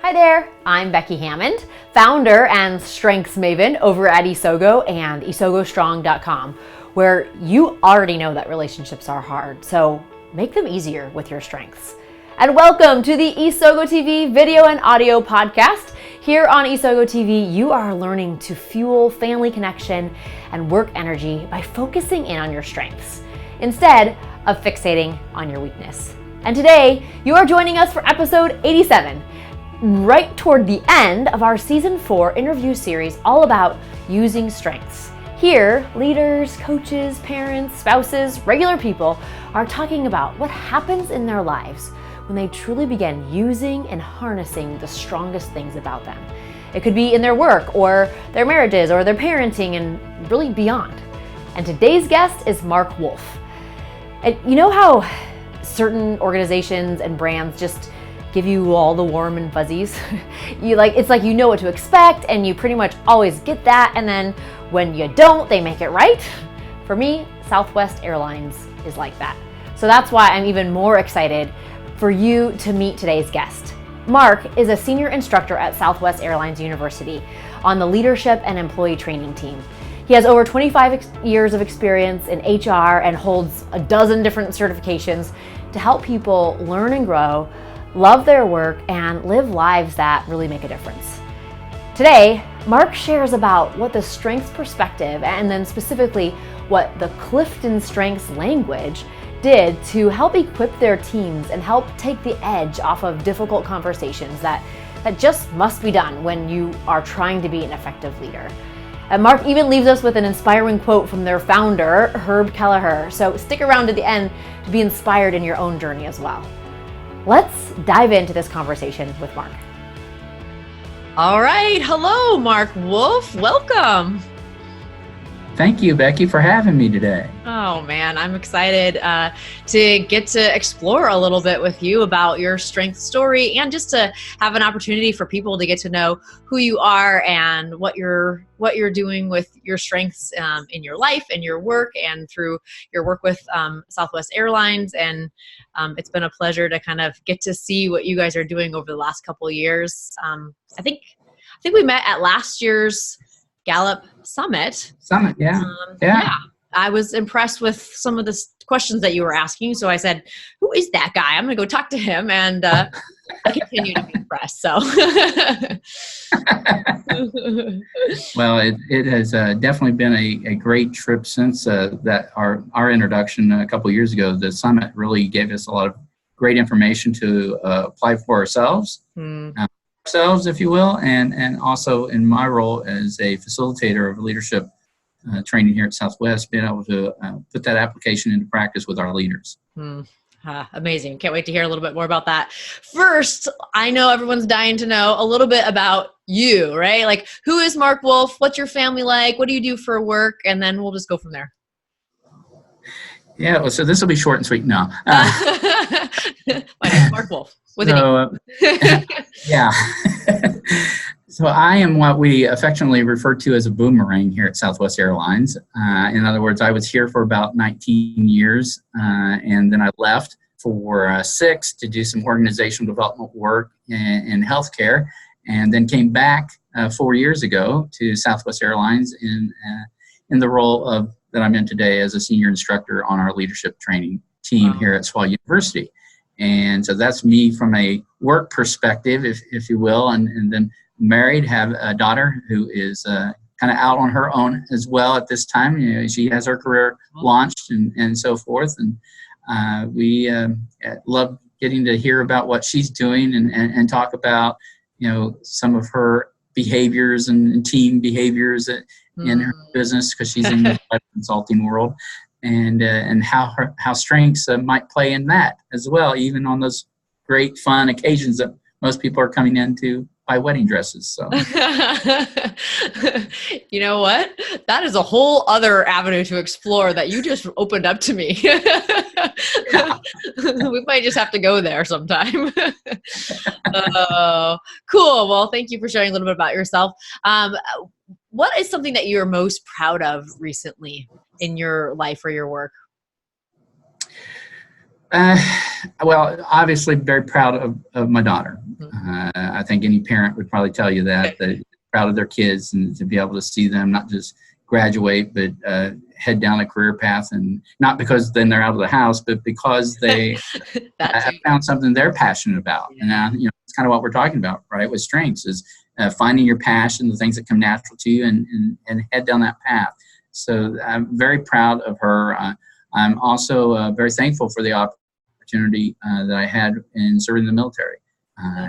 Hi there, I'm Becky Hammond, founder and strengths maven over at Isogo and isogostrong.com, where you already know that relationships are hard, so make them easier with your strengths. And welcome to the Isogo TV video and audio podcast. Here on Isogo TV, you are learning to fuel family connection and work energy by focusing in on your strengths, instead of fixating on your weakness. And today, you are joining us for episode 87, right toward the end of our season 4 interview series all about using strengths. Here, leaders, coaches, parents, spouses, regular people are talking about what happens in their lives when they truly begin using and harnessing the strongest things about them. It could be in their work or their marriages or their parenting and really beyond. And today's guest is Mark Wolfe. And you know how certain organizations and brands just give you all the warm and fuzzies? It's like you know what to expect and you pretty much always get that, and then when you don't, they make it right. For me, Southwest Airlines is like that. So that's why I'm even more excited for you to meet today's guest. Mark is a senior instructor at Southwest Airlines University on the leadership and employee training team. He has over 25 years of experience in HR and holds a dozen different certifications to help people learn and grow, love their work, and live lives that really make a difference. Today, Mark shares about what the strengths perspective, and then specifically what the Clifton Strengths language did to help equip their teams and help take the edge off of difficult conversations that just must be done when you are trying to be an effective leader. And Mark even leaves us with an inspiring quote from their founder, Herb Kelleher. So stick around to the end to be inspired in your own journey as well. Let's dive into this conversation with Mark. All right. Hello, Mark Wolfe. Welcome. Thank you, Becky, for having me today. Oh, man, I'm excited to get to explore a little bit with you about your strength story and just to have an opportunity for people to get to know who you are and what you're doing with your strengths in your life and your work and through your work with Southwest Airlines. And it's been a pleasure to kind of get to see what you guys are doing over the last couple of years. I think we met at last year's Gallup Summit, yeah. I was impressed with some of the questions that you were asking. So I said, who is that guy? I'm going to go talk to him. And I continue to be impressed. So, Well, it has definitely been a great trip since that our introduction a couple of years ago. The summit really gave us a lot of great information to apply for ourselves. Ourselves, if you will, and also in my role as a facilitator of leadership training here at Southwest, being able to put that application into practice with our leaders. Amazing. Can't wait to hear a little bit more about that. First, I know everyone's dying to know a little bit about you, right? Like, who is Mark Wolfe? What's your family like? What do you do for work? And then we'll just go from there. Yeah, well, so this will be short and sweet. No. My name's Mark Wolfe. Yeah. So I am what we affectionately refer to as a boomerang here at Southwest Airlines. In other words, I was here for about 19 years, and then I left for 6 to do some organizational development work in healthcare, and then came back 4 years ago to Southwest Airlines in the role of that I'm in today as a senior instructor on our leadership training team here at SWA University. And so that's me from a work perspective, if you will, and then married, have a daughter who is kind of out on her own as well at this time. You know, she has her career launched and so forth, and we love getting to hear about what she's doing and talk about, you know, some of her behaviors and team behaviors in her business, because she's in the consulting world. And how strengths might play in that as well, even on those great fun occasions that most people are coming into buy wedding dresses. So, you know what? That is a whole other avenue to explore that you just opened up to me. We might just have to go there sometime. Cool. Well, thank you for sharing a little bit about yourself. What is something that you're most proud of recently in your life or your work? Uh, well, obviously, very proud of my daughter. Mhm. I think any parent would probably tell you that proud of their kids and to be able to see them not just graduate, but head down a career path, and not because then they're out of the house, but because they That have too. found something they're passionate about. And Yeah. it's kind of what we're talking about, right? With strengths is finding your passion, the things that come natural to you, and head down that path. So I'm very proud of her. I'm also very thankful for the opportunity that I had in serving the military.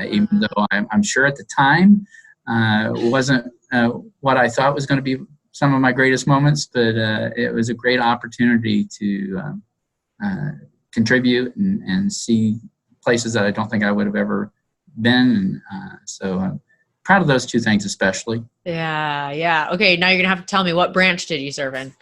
Even though I'm sure at the time wasn't what I thought was going to be some of my greatest moments, but it was a great opportunity to contribute and see places that I don't think I would have ever been. And so I'm proud of those two things, especially. Yeah. Yeah. Okay. Now you're going to have to tell me, what branch did you serve in?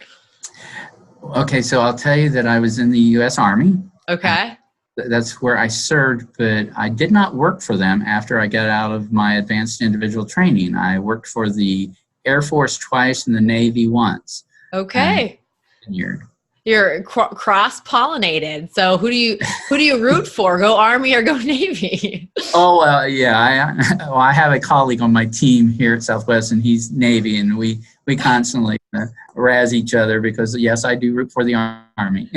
Okay, so I'll tell you that I was in the U.S. Army. Okay. That's where I served, but I did not work for them after I got out of my advanced individual training. I worked for the Air Force twice and the Navy once. Okay. Tenured. You're cross-pollinated. So who do you root for? Go Army or go Navy? Oh, yeah. I have a colleague on my team here at Southwest, and he's Navy, and we constantly razz each other because, yes, I do root for the Army.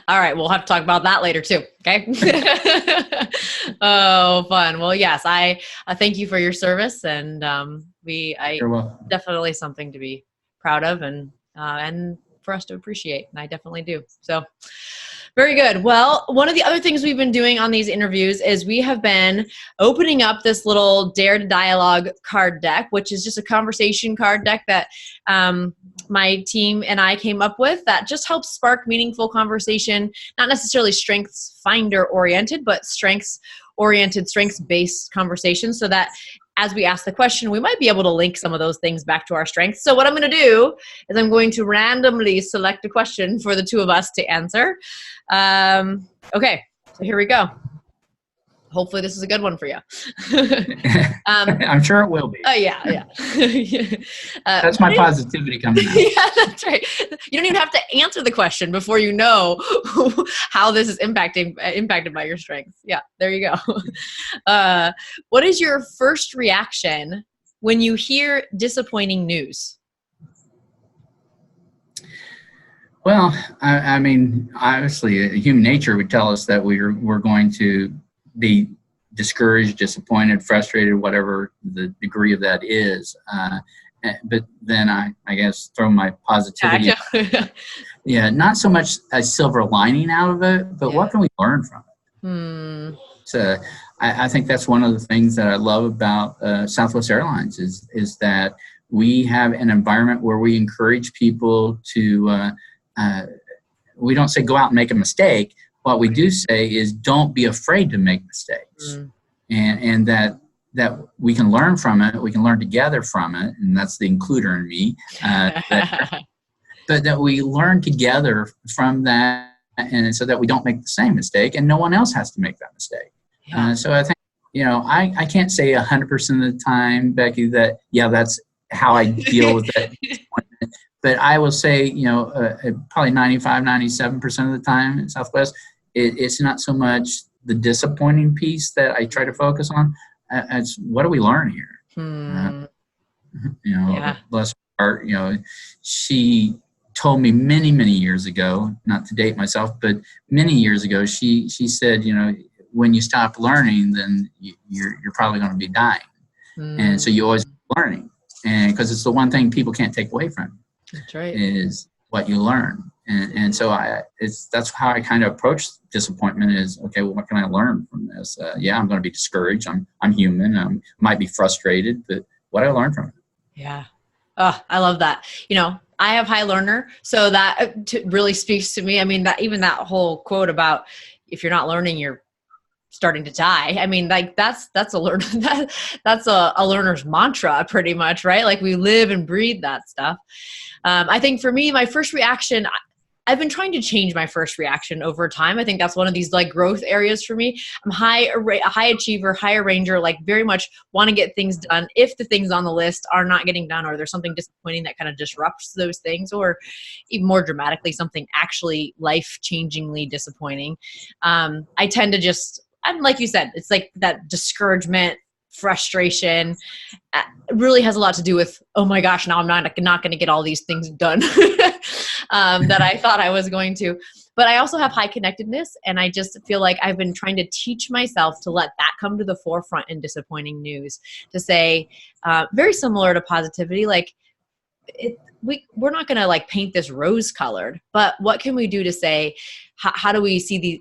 All right, we'll have to talk about that later too. Okay. Oh, fun. Well, yes, I thank you for your service, and You're welcome. definitely something to be proud of, and for us to appreciate, and I definitely do. So, very good. Well, one of the other things we've been doing on these interviews is we have been opening up this little Dare to Dialogue card deck, which is just a conversation card deck that my team and I came up with that just helps spark meaningful conversation, not necessarily strengths finder oriented, but strengths oriented, strengths based conversation, so that as we ask the question, we might be able to link some of those things back to our strengths. So what I'm going to do is I'm going to randomly select a question for the two of us to answer. Okay, so here we go. Hopefully this is a good one for you. I'm sure it will be. Oh, yeah. That's my positivity coming out. Yeah, that's right. You don't even have to answer the question before you know how this is impacted by your strengths. Yeah, there you go. What is your first reaction when you hear disappointing news? Well, I mean, obviously, human nature would tell us that we're going to be discouraged, disappointed, frustrated, whatever the degree of that is. But then I guess throw my positivity. Yeah, not so much a silver lining out of it, but what can we learn from it? So I think that's one of the things that I love about Southwest Airlines is that we have an environment where we encourage people to. We don't say go out and make a mistake. What we do say is don't be afraid to make mistakes, and that we can learn from it. We can learn together from it, and that's the includer in me. But that we learn together from that, and so that we don't make the same mistake, and no one else has to make that mistake. Yeah. So I think I can't say 100% of the time, Becky, that that's how I deal with that. But I will say, probably 95, 97% of the time in Southwest, it's not so much the disappointing piece that I try to focus on. It's what do we learn here? Bless her heart, she told me many, many years ago, not to date myself, but many years ago, she said, when you stop learning, then you're probably going to be dying. And so you always keep learning. And because it's the one thing people can't take away from you. That's right. Is what you learn. And so that's how I kind of approach disappointment is, okay, well, what can I learn from this? I'm going to be discouraged. I'm human. I might be frustrated, but what I learned from it. Yeah. Oh, I love that. I have high learner, so that really speaks to me. I mean, that whole quote about if you're not learning, you're starting to die. I mean, like that's a learner that's a learner's mantra pretty much, right? Like we live and breathe that stuff. I think for me, my first reaction, I've been trying to change my first reaction over time. I think that's one of these like growth areas for me. I'm a high achiever, high arranger, like very much want to get things done. If the things on the list are not getting done, or there's something disappointing that kind of disrupts those things, or even more dramatically, something actually life-changingly disappointing, I tend to just, I'm like you said, it's like that discouragement, frustration, really has a lot to do with, oh my gosh, now I'm not going to get all these things done that I thought I was going to. But I also have high connectedness, and I just feel like I've been trying to teach myself to let that come to the forefront in disappointing news, to say, very similar to positivity, like we're not going to like paint this rose colored, but what can we do to say, how do we see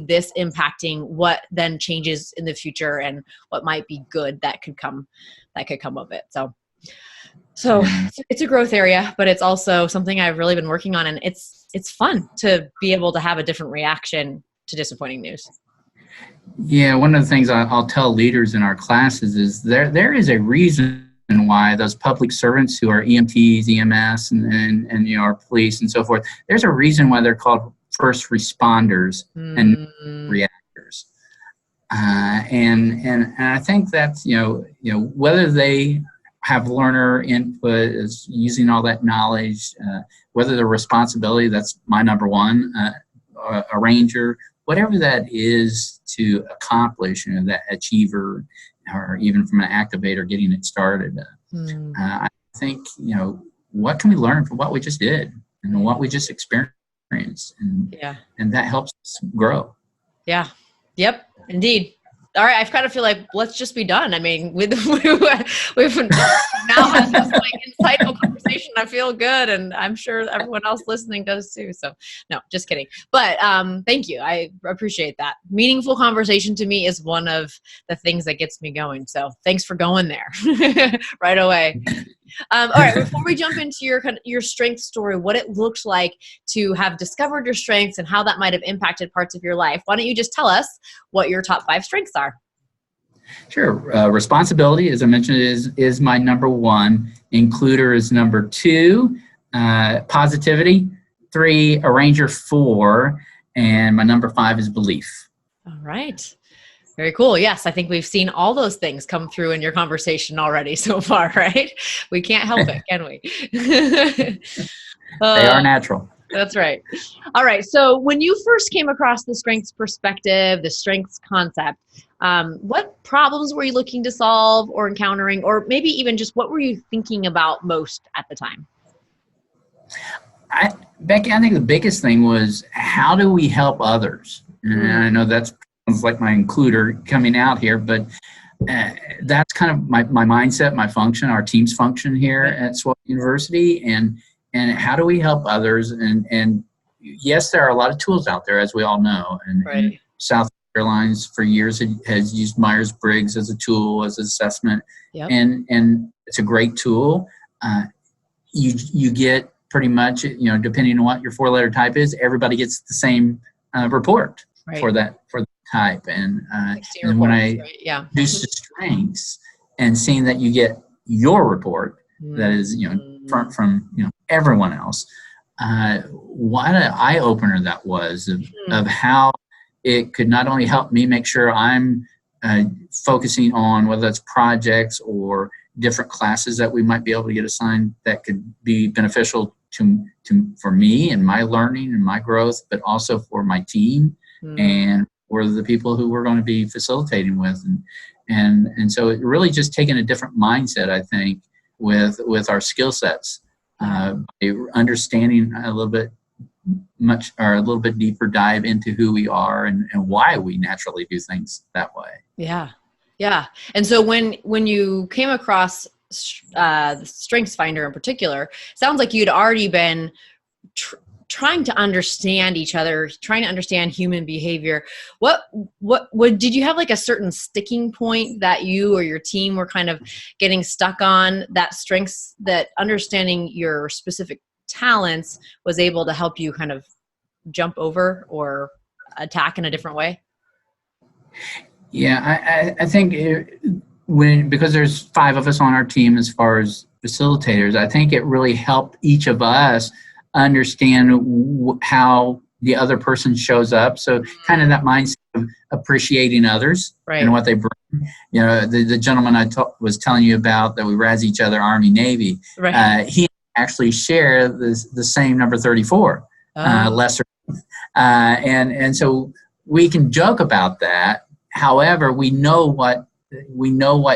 this impacting what then changes in the future, and what might be good that could come of it. So it's a growth area, but it's also something I've really been working on, and it's fun to be able to have a different reaction to disappointing news. Yeah, one of the things I'll tell leaders in our classes is there is a reason why those public servants who are EMTs, EMS, and our police and so forth, there's a reason why they're called first responders and reactors. And I think that's whether they have learner input, is using all that knowledge, whether the responsibility, that's my number one, a ranger, whatever that is to accomplish, that achiever, or even from an activator getting it started. I think, what can we learn from what we just did and what we just experienced? And that helps us grow. Yeah. Yep. Indeed. All right. I kind of feel like let's just be done. I mean, we've now had this like insightful conversation. I feel good, and I'm sure everyone else listening does too. So no, just kidding. But thank you. I appreciate that. Meaningful conversation to me is one of the things that gets me going. So thanks for going there right away. All right. Before we jump into your strength story, what it looked like to have discovered your strengths and how that might have impacted parts of your life, why don't you just tell us what your top 5 strengths are? Sure. Responsibility, as I mentioned, is my number 1. Includer is number 2. Positivity, 3. Arranger, 4. And my number 5 is belief. All right. Very cool. Yes, I think we've seen all those things come through in your conversation already so far, right? We can't help it, can we? They are natural. That's right. All right. So when you first came across the strengths perspective, the strengths concept, what problems were you looking to solve or encountering, or maybe even just what were you thinking about most at the time? Becky, I think the biggest thing was, how do we help others? And I know that's like my includer coming out here, but that's kind of my mindset, my function, our team's function here at Southwest University, and how do we help others? And yes, there are a lot of tools out there, as we all know, and Southwest Airlines for years has used Myers-Briggs as a tool, as an assessment, and it's a great tool. You get pretty much, depending on what your 4-letter type is, everybody gets the same report for that type. And when I do strengths and seeing that you get your report that is from everyone else, what an eye opener that was of how it could not only help me make sure I'm focusing on whether that's projects or different classes that we might be able to get assigned that could be beneficial for me and my learning and my growth, but also for my team and for the people who we're going to be facilitating with. And so it really just taking a different mindset, I think, with our skill sets, understanding a little bit deeper dive into who we are and why we naturally do things that way. Yeah. And so when you came across the Strengths Finder in particular, sounds like you'd already been trying to understand each other, trying to understand human behavior. What did you have like a certain sticking point that you or your team were kind of getting stuck on, that strengths, that understanding your specific talents was able to help you kind of jump over or attack in a different way? Yeah, I think because there's 5 of us on our team as far as facilitators, I think it really helped each of us understand how the other person shows up. So kind of that mindset of appreciating others and what they bring. You know, the gentleman I was telling you about that we razz each other, Army, Navy, he actually share the same number 34, lesser. And so we can joke about that. However, we know what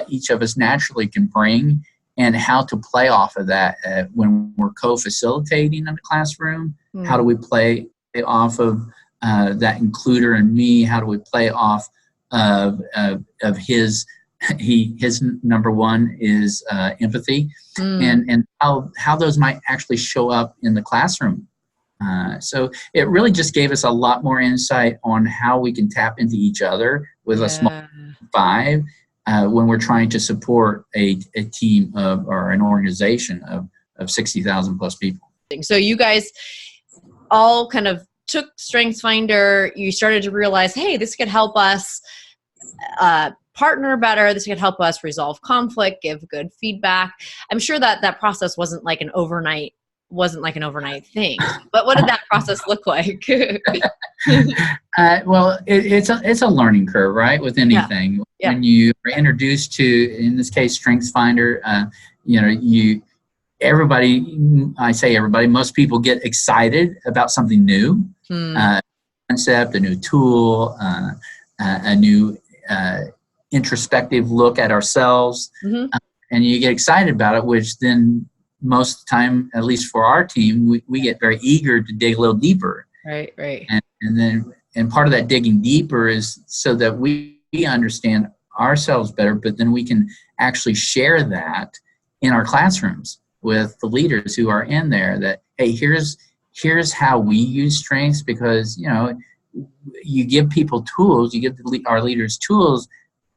each of us naturally can bring and how to play off of that when we're co-facilitating in the classroom. How do we play off of that includer in me? How do we play off of his number one is empathy, and how those might actually show up in the classroom. So it really just gave us a lot more insight on how we can tap into each other with a small 5 when we're trying to support a team or an organization of 60,000 plus people. So you guys all kind of took StrengthsFinder. You started to realize, hey, this could help us partner better. This could help us resolve conflict, give good feedback. I'm sure that process wasn't like an overnight thing. But what did that process look like? Well, it's a learning curve, right? With anything, when you are introduced to, in this case, StrengthsFinder, I say everybody, most people get excited about something new, concept, a new tool, a new introspective look at ourselves, and you get excited about it, which then most of the time, at least for our team, we get very eager to dig a little deeper. Right. And part of that digging deeper is so that we understand ourselves better, but then we can actually share that in our classrooms with the leaders who are in there, that, hey, here's how we use strengths, because, you give people tools, you give our leaders tools,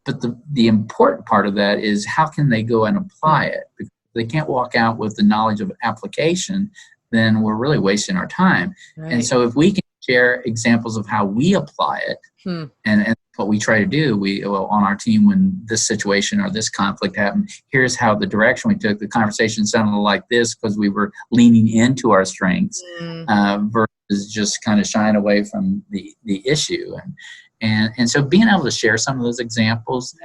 but the important part of that is how can they go and apply it? Because if they can't walk out with the knowledge of application, then we're really wasting our time. Right. And so if we can share examples of how we apply it, and what we try to do, on our team, when this situation or this conflict happened, here's how the direction we took. The conversation sounded like this because we were leaning into our strengths versus just kind of shying away from the issue. And so being able to share some of those examples,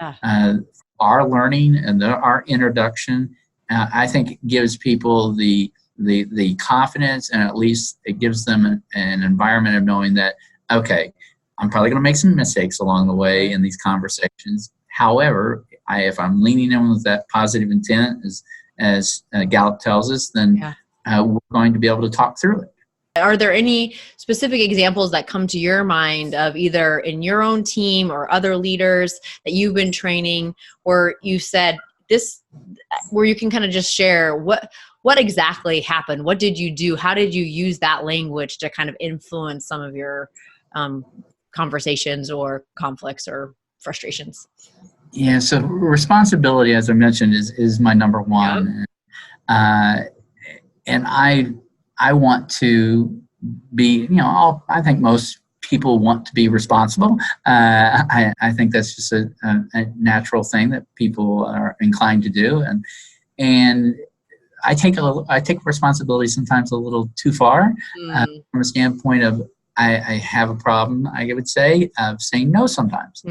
our learning and our introduction, I think gives people the confidence, and at least it gives them an environment of knowing that, okay, I'm probably going to make some mistakes along the way in these conversations. However, if I'm leaning in with that positive intent, as Gallup tells us, then we're going to be able to talk through it. Are there any specific examples that come to your mind of either in your own team or other leaders that you've been training, or you said this, where you can kind of just share what exactly happened? What did you do? How did you use that language to kind of influence some of your conversations or conflicts or frustrations? Yeah, so responsibility, as I mentioned, is my number one. Yep. And I want to be, I think most people want to be responsible. I think that's just a natural thing that people are inclined to do. And I take responsibility sometimes a little too far from a standpoint of I have a problem, I would say, of saying no sometimes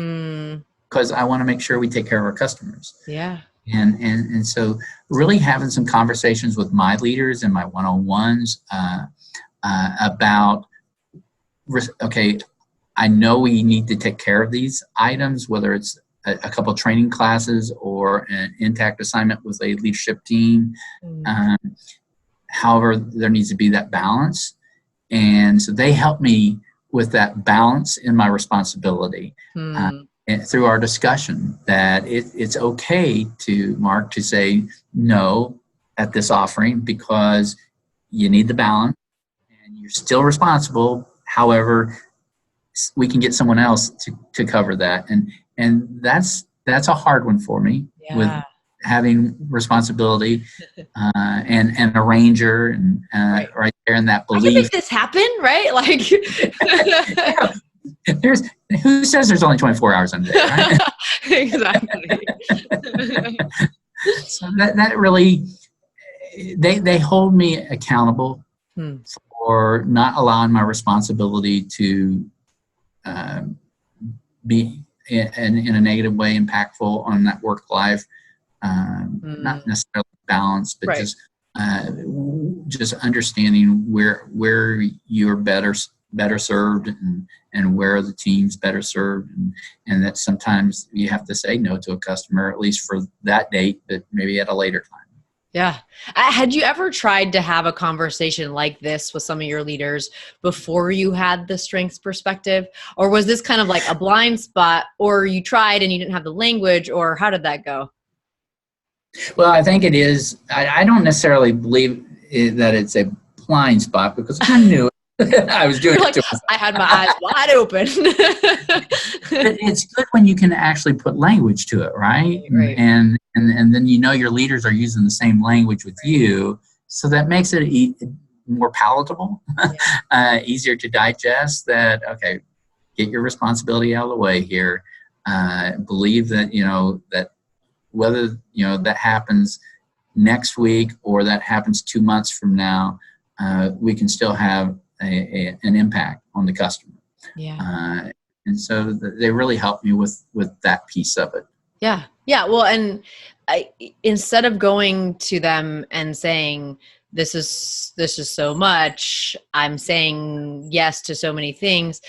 because I want to make sure we take care of our customers. Yeah. And so really having some conversations with my leaders and my one-on-ones about, okay, I know we need to take care of these items, whether it's a couple of training classes or an intact assignment with a leadership team. However, there needs to be that balance. And so they help me with that balance in my responsibility and through our discussion that it's okay to say no at this offering because you need the balance and you're still responsible. However, we can get someone else to cover that. And that's a hard one for me with having responsibility and a ranger and right there in that belief. I can make this happen, right? Like, who says there's only 24 hours in a day, right? Exactly. So that really, they hold me accountable Hmm. for not allowing my responsibility to be in a negative way impactful on that work life. Not necessarily balanced, but Right. just understanding where you're better served, and where the team's better served, and that sometimes you have to say no to a customer, at least for that date, but maybe at a later time. Yeah. Had you ever tried to have a conversation like this with some of your leaders before you had the strengths perspective? Or was this kind of like a blind spot, or you tried and you didn't have the language, or how did that go? Well, I think it is. I don't necessarily believe that it's a blind spot, because I knew it. I was doing You're it like, to myself. I had my eyes wide open. But it's good when you can actually put language to it, right? Right. And then your leaders are using the same language with you, so that makes it more palatable, easier to digest. That, okay, get your responsibility out of the way here. Believe that that whether that happens next week or that happens 2 months from now, we can still have an impact on the customer. Yeah. And so they really helped me with that piece of it. Yeah. Yeah. Well, and instead of going to them and saying, this is so much, I'm saying yes to so many things,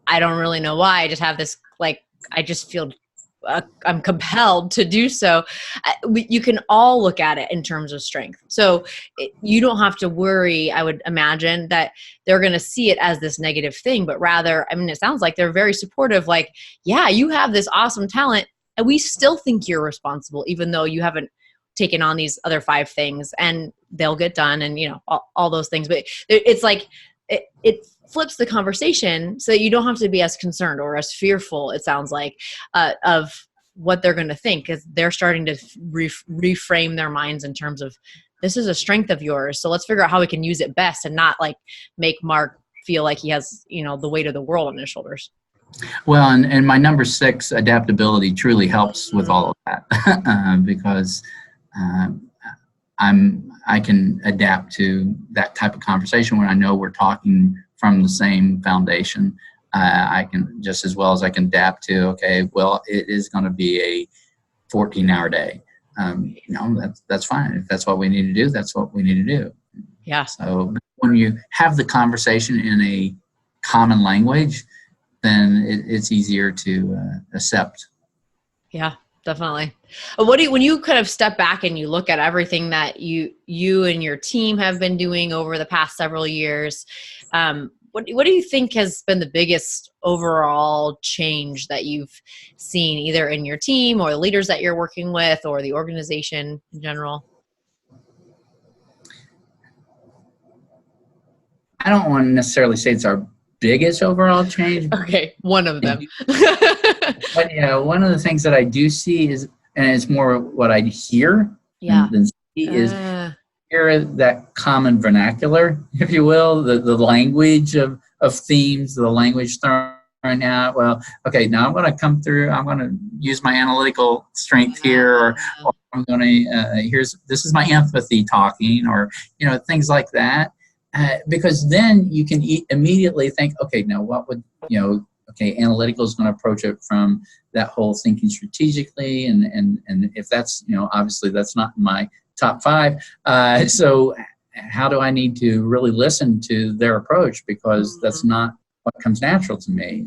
I don't really know why. I just have this, like, I just feel I'm compelled to do so. You can all look at it in terms of strength. So you don't have to worry, I would imagine, that they're going to see it as this negative thing, but rather, I mean, it sounds like they're very supportive. Like, yeah, you have this awesome talent and we still think you're responsible, even though you haven't taken on these other 5 things, and they'll get done, and all those things. But it's like, it flips the conversation so that you don't have to be as concerned or as fearful, it sounds like, of what they're going to think, because they're starting to reframe their minds in terms of, this is a strength of yours, so let's figure out how we can use it best, and not like make Mark feel like he has the weight of the world on his shoulders. Well, and my number 6, adaptability, truly helps with all of that, because I can adapt to that type of conversation when I know we're talking from the same foundation. I can, just as well as I can adapt to, okay, well, it is going to be a 14-hour day. That's fine. If that's what we need to do, that's what we need to do. Yeah. So when you have the conversation in a common language, then it's easier to accept. Yeah, definitely. When you kind of step back and you look at everything that you and your team have been doing over the past several years, what do you think has been the biggest overall change that you've seen, either in your team or the leaders that you're working with or the organization in general? I don't want to necessarily say it's our biggest overall change. Okay, one of them. But one of the things that I do see is, and it's more what I hear than see, is hear that common vernacular, if you will, the language of themes, the language thrown out. Well, okay, now I'm going to come through. I'm going to use my analytical strength here, or I'm going to this is my empathy talking, or things like that. Because then you can immediately think, okay, now what would, okay, analytical is going to approach it from that whole thinking strategically. And if that's, obviously that's not in my top 5. So how do I need to really listen to their approach? Because that's not what comes natural to me.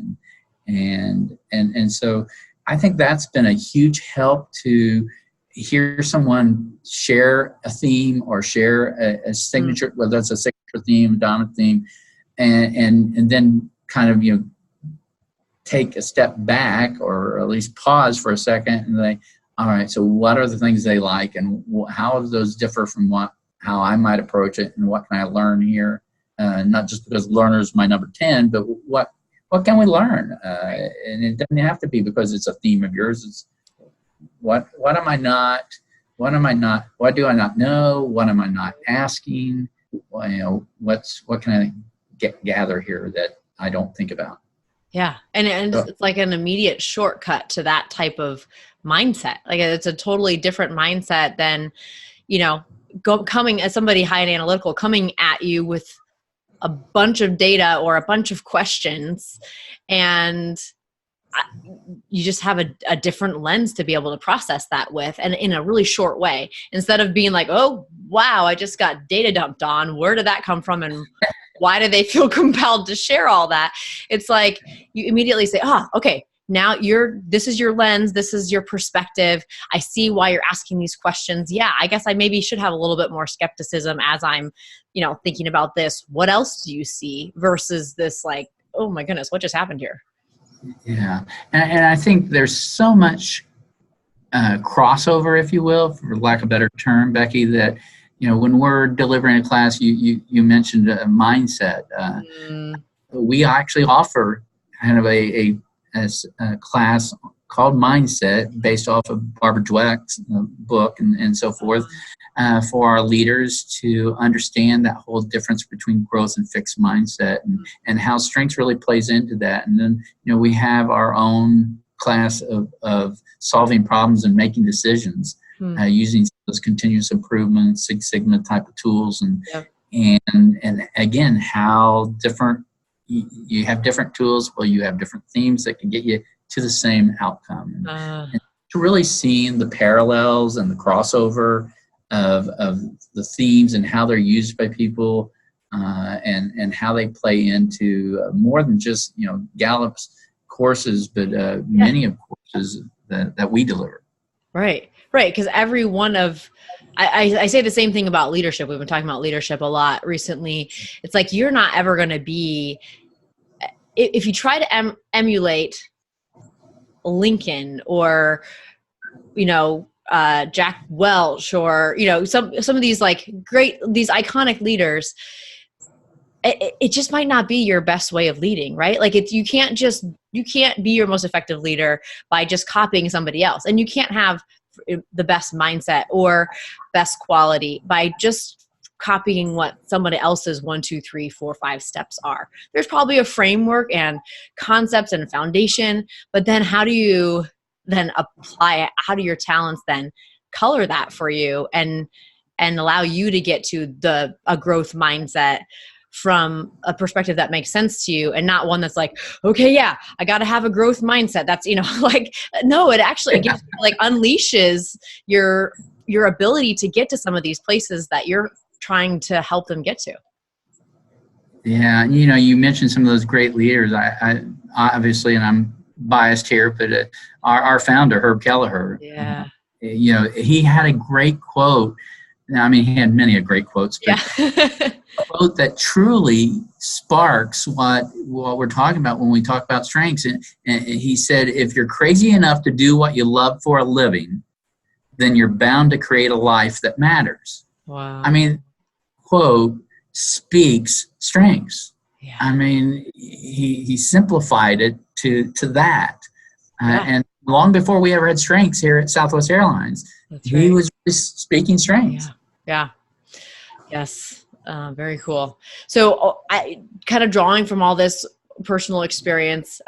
And so I think that's been a huge help, to hear someone share a theme or share a signature, whether that's a signature theme, a dominant theme, and then kind of take a step back, or at least pause for a second and say, all right, so what are the things they like, and how do those differ from how I might approach it, and what can I learn here? Not just because learner is my number 10, but what can we learn? And it doesn't have to be because it's a theme of yours. It's what am I not? What do I not know? What am I not asking? What can I gather here that I don't think about? Yeah. And it's like an immediate shortcut to that type of mindset. Like, it's a totally different mindset than, coming as somebody high and analytical, coming at you with a bunch of data or a bunch of questions, and you just have a different lens to be able to process that with, and in a really short way, instead of being like, oh, wow, I just got data dumped on. Where did that come from? And why do they feel compelled to share all that? It's like you immediately say, okay, now this is your lens. This is your perspective. I see why you're asking these questions. Yeah, I guess I maybe should have a little bit more skepticism as I'm, thinking about this. What else do you see versus this like, oh my goodness, what just happened here? Yeah. And I think there's so much crossover, if you will, for lack of a better term, Becky, that, when we're delivering a class, you mentioned a mindset. We actually offer kind of a class called Mindset, based off of Barbara Dweck's book and so forth, for our leaders to understand that whole difference between growth and fixed mindset, and how strengths really plays into that. And then, we have our own class of solving problems and making decisions using those continuous improvement, Six Sigma type of tools, and again, how different you have different tools. Well, you have different themes that can get you to the same outcome. And to really seeing the parallels and the crossover of the themes and how they're used by people, and how they play into more than just Gallup's courses, but many of courses that we deliver. Right. Because every one of, I say the same thing about leadership. We've been talking about leadership a lot recently. It's like, you're not ever going to be, if you try to emulate Lincoln or, Jack Welch or, some of these like these iconic leaders, it just might not be your best way of leading, right? Like you can't be your most effective leader by just copying somebody else. And you can't have the best mindset or best quality by just copying what somebody else's 1, 2, 3, 4, 5 steps are. There's probably a framework and concepts and foundation, but then how do you then apply it? How do your talents then color that for you and allow you to get to a growth mindset from a perspective that makes sense to you, and not one that's like, okay, yeah, I got to have a growth mindset. That's, like, no, it actually gives, like, unleashes your ability to get to some of these places that you're trying to help them get to. Yeah. You mentioned some of those great leaders. I obviously, and I'm biased here, but our founder, Herb Kelleher, he had a great quote. He had many great quotes, but a quote that truly sparks what we're talking about when we talk about strengths. And he said, if you're crazy enough to do what you love for a living, then you're bound to create a life that matters. Wow. Quote speaks strengths. Yeah. He simplified it to that. And long before we ever had strengths here at Southwest Airlines, he was just speaking strengths. Yeah. Yes. Very cool. So I kind of drawing from all this personal experience,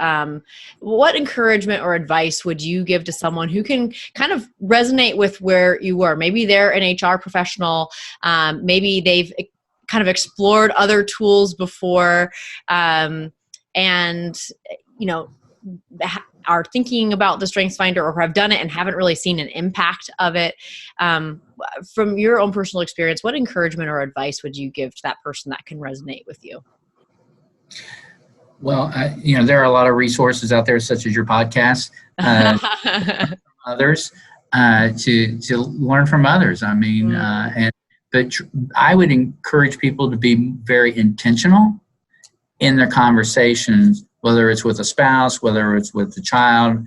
what encouragement or advice would you give to someone who can kind of resonate with where you were? Maybe they're an HR professional. Maybe they've kind of explored other tools before, and, are thinking about the Strengths Finder or have done it and haven't really seen an impact of it. From your own personal experience, what encouragement or advice would you give to that person that can resonate with you? Well, there are a lot of resources out there, such as your podcast, others, to learn from others. But I would encourage people to be very intentional in their conversations, whether it's with a spouse, whether it's with a child,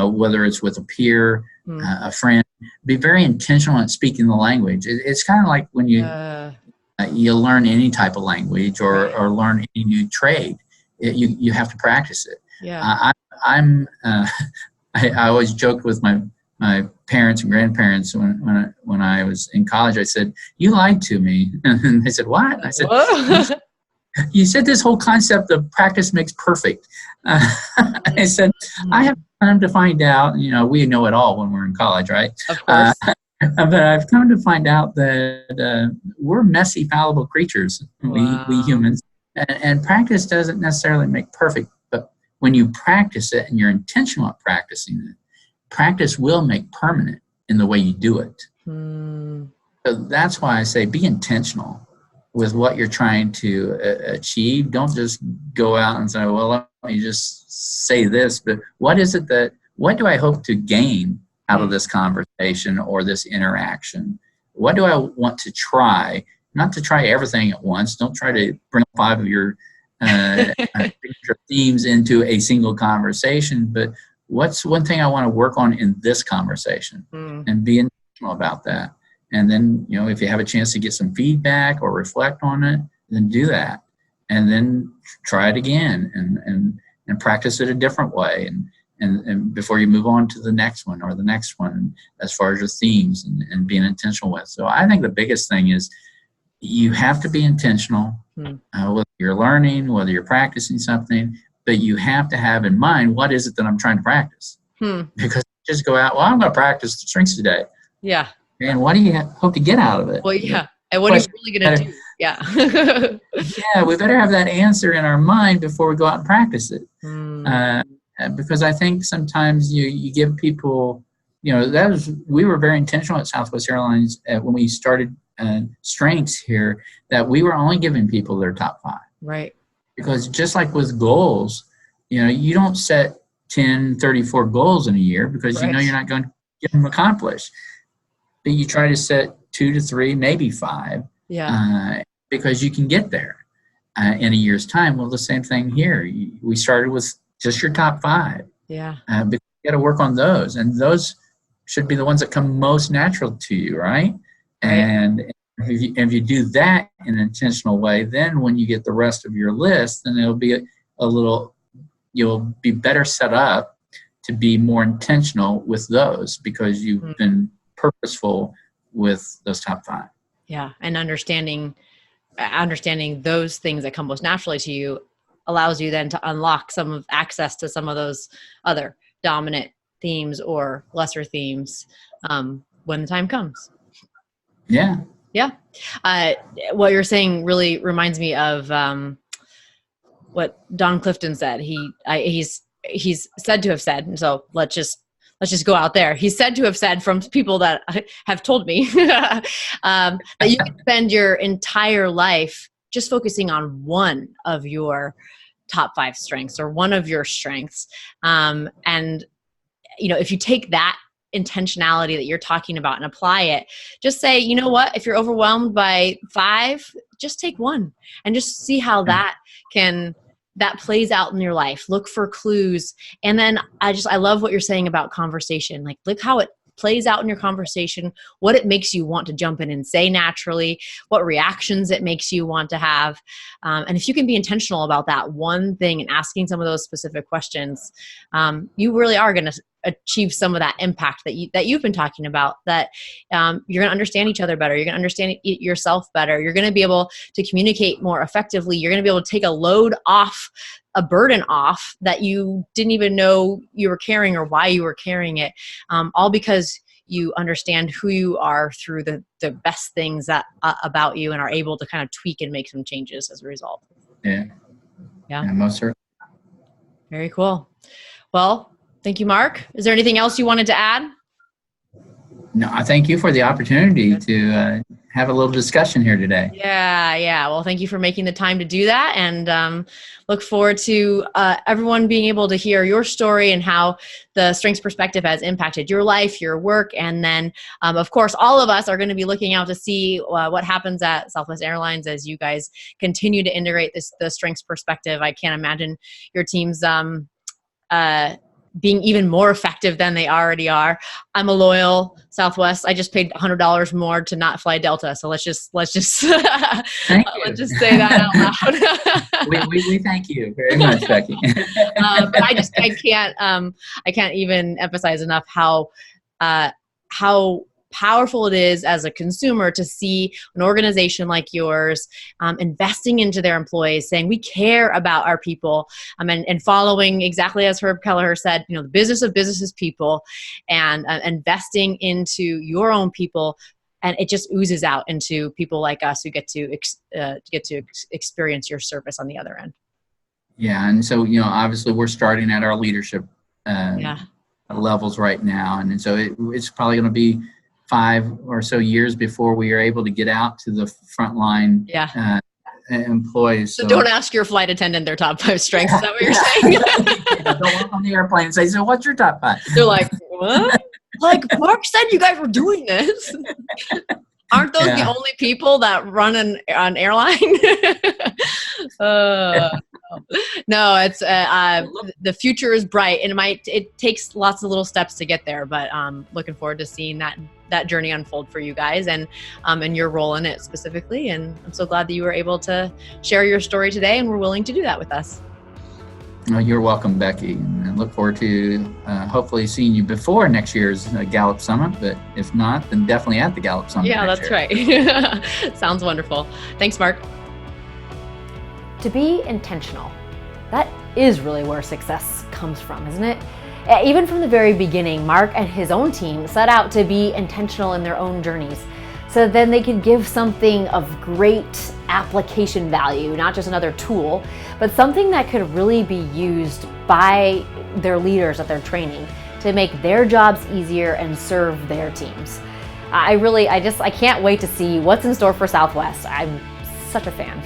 whether it's with a peer, a friend. Be very intentional in speaking the language. It's kind of like when you learn any type of language or learn any new trade. You have to practice it. Yeah. I always joked with my parents and grandparents when I was in college. I said, "You lied to me," and they said, "What?" And I said, "You said this whole concept of practice makes perfect." I said, "I have time to find out." We know it all when we're in college, right? Of course. But I've come to find out that we're messy, fallible creatures, we Wow. humans, and practice doesn't necessarily make perfect. But when you practice it and you're intentional at practicing it, practice will make permanent in the way you do it. Hmm. So that's why I say be intentional with what you're trying to achieve. Don't just go out and say, well, let me just say this, but what do I hope to gain out of this conversation or this interaction? What do I want to try? Not to try everything at once. Don't try to bring 5 of your themes into a single conversation, but what's one thing I want to work on in this conversation, and be intentional about that. And then, if you have a chance to get some feedback or reflect on it, then do that. And then try it again and practice it a different way. And before you move on to the next one or the next one, as far as your themes and being intentional with. So I think the biggest thing is you have to be intentional, whether you're learning, whether you're practicing something, but you have to have in mind, what is it that I'm trying to practice? Because just go out, well, I'm going to practice the strengths today. Yeah. And what do you hope to get out of it? Well, yeah. And what are you really going to do? Yeah. Yeah, we better have that answer in our mind before we go out and practice it. Because I think sometimes you give people, we were very intentional at Southwest Airlines when we started strengths here, that we were only giving people their top 5. Right. Because just like with goals, you don't set 10, 34 goals in a year because you're not going to get them accomplished. But you try to set 2 to 3, maybe 5, because you can get there in a year's time. Well, the same thing here. We started with just your top 5. Yeah. But you got to work on those, and those should be the ones that come most natural to you, right? And if you do that in an intentional way, then when you get the rest of your list, then it'll be you'll be better set up to be more intentional with those because you've been purposeful with those top 5. Yeah. And understanding those things that come most naturally to you allows you then to unlock some of access to some of those other dominant themes or lesser themes when the time comes. Yeah. Yeah. What you're saying really reminds me of what Don Clifton said. He's said to have said, and so let's just go out there. He's said to have said, from people that have told me, that you can spend your entire life just focusing on one of your top 5 strengths or one of your strengths. And, if you take that intentionality that you're talking about and apply it, just say, you know what, if you're overwhelmed by 5, just take 1 and just see how that plays out in your life. Look for clues. And then I love what you're saying about conversation. Like, look how it plays out in your conversation, what it makes you want to jump in and say naturally, what reactions it makes you want to have. And if you can be intentional about that one thing and asking some of those specific questions, you really are going to achieve some of that impact that you've been talking about, that you're going to understand each other better. You're going to understand yourself better. You're going to be able to communicate more effectively. You're going to be able to take a burden off that you didn't even know you were carrying or why you were carrying it, all because you understand who you are through the best things about you and are able to kind of tweak and make some changes as a result. Yeah. Yeah. Most certainly. Very cool. Well, thank you, Mark. Is there anything else you wanted to add? No, I thank you for the opportunity to have a little discussion here today. Yeah. Well, thank you for making the time to do that, and look forward to everyone being able to hear your story and how the strengths perspective has impacted your life, your work, and then, of course, all of us are going to be looking out to see what happens at Southwest Airlines as you guys continue to integrate the strengths perspective. I can't imagine your teams being even more effective than they already are. I'm a loyal Southwest. I just paid $100 more to not fly Delta. So let's just let's just say that out loud. we thank you very much, Becky. But I can't even emphasize enough how powerful it is as a consumer to see an organization like yours investing into their employees, saying we care about our people, and following exactly as Herb Kelleher said, the business of business is people, and investing into your own people. And it just oozes out into people like us who get to experience your service on the other end. Yeah, and so obviously we're starting at our leadership levels right now, and so it's probably going to be 5 or so years before we are able to get out to the frontline employees. So don't ask your flight attendant their top 5 strengths. Is that what you're saying? Don't walk on the airplane and say, "So what's your top 5?" They're like, "What? Like Mark said, you guys were doing this." Aren't those the only people that run an airline? No, it's the future is bright, and it takes lots of little steps to get there. But looking forward to seeing that journey unfold for you guys, and your role in it specifically. And I'm so glad that you were able to share your story today, and were willing to do that with us. Well, you're welcome, Becky, and I look forward to hopefully seeing you before next year's Gallup Summit, but if not, then definitely at the Gallup Summit. Yeah, that's right. Sounds wonderful. Thanks, Mark. To be intentional, that is really where success comes from, isn't it? Even from the very beginning, Mark and his own team set out to be intentional in their own journeys, so then they could give something of great application value, not just another tool, but something that could really be used by their leaders at their training to make their jobs easier and serve their teams. I can't wait to see what's in store for Southwest. I'm such a fan.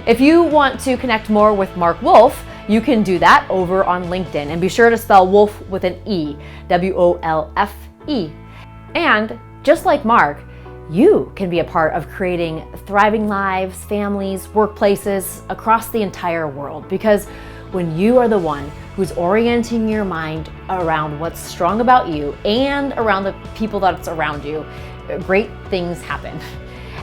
If you want to connect more with Mark Wolfe, you can do that over on LinkedIn, and be sure to spell Wolfe with an E, Wolfe. And just like Mark, you can be a part of creating thriving lives, families, workplaces across the entire world, because when you are the one who's orienting your mind around what's strong about you and around the people that's around you, great things happen.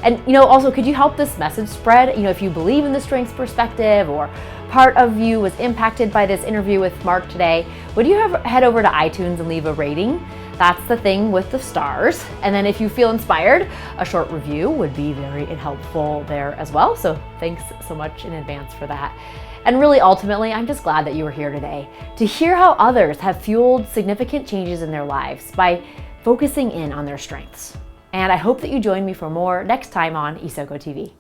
And also, could you help this message spread? If you believe in the strengths perspective, or part of you was impacted by this interview with Mark today, would you head over to iTunes and leave a rating? That's the thing with the stars. And then if you feel inspired, a short review would be very helpful there as well. So thanks so much in advance for that. And really, ultimately, I'm just glad that you were here today to hear how others have fueled significant changes in their lives by focusing in on their strengths. And I hope that you join me for more next time on ISOGO TV.